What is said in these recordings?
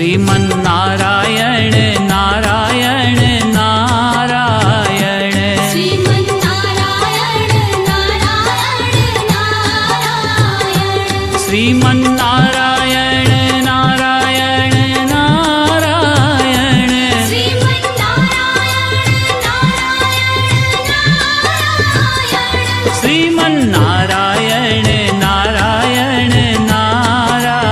श्रीमन्नारायण नारायण नारायण श्रीमन्नारायण नारायण नारायण श्रीमन्नारायण नारायण नारायण श्रीमन्नारायण नारायण नारायण श्रीमन्नारायण नारायण नारायण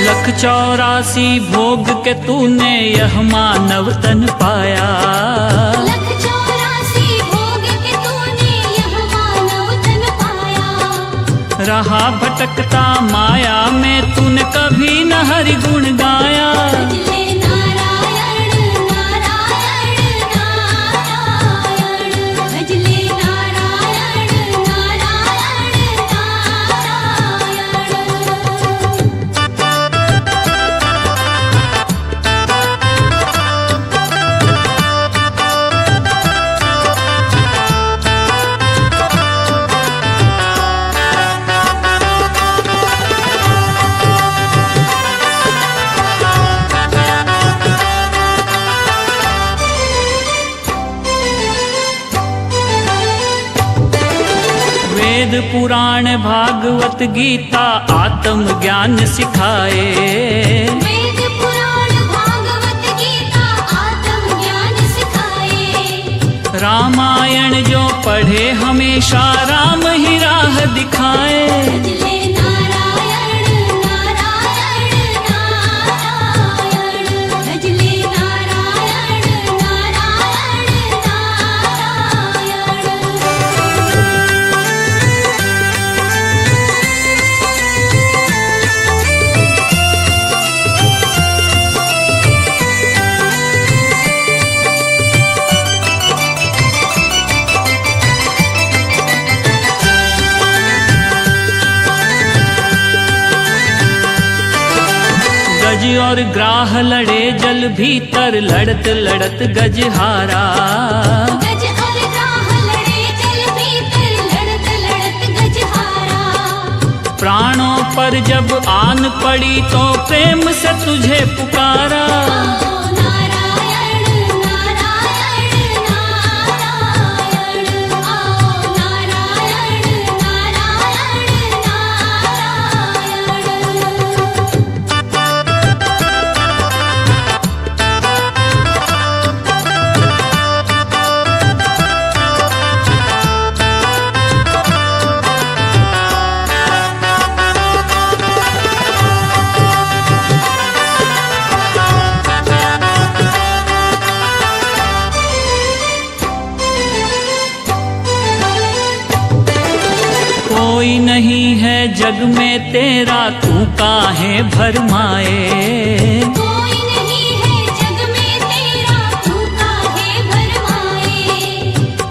लख 84 भोग के तूने यह मानव तन पाया। लख 84 भोग के तूने यह मानव तन पाया। रहा भटकता माया में तूने कभी न हरि गुण गाया। भजले नारायण नारायण नारायण भजले नारायण नारायण नारायण वेद पुराण भागवत गीता आत्म ज्ञान सिखाए। वेद पुराण भागवत गीता आत्म ज्ञान सिखाए। रामायण जो पढ़े हमेशा राम ही राह दिखाए। भजले नारायण नारायण नारायण भजले नारायण नारायण गज और ग्राह लड़े जल भीतर लड़त लड़त गज हारा। गज और ग्राह लड़े जल भीतर लड़त लड़त गज हारा। प्राणों पर जब आन पड़ी तो प्रेम से तुझे पुकारा। नारायण नारायण नारायण आओ नारायण नारायण नारायण कोई नहीं है जग में तेरा तू काहे भरमाए। कोई नहीं है जग में तेरा तू काहे भरमाए।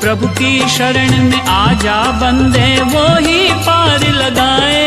प्रभु की शरण में आ जा बंदे वो ही पार लगाए।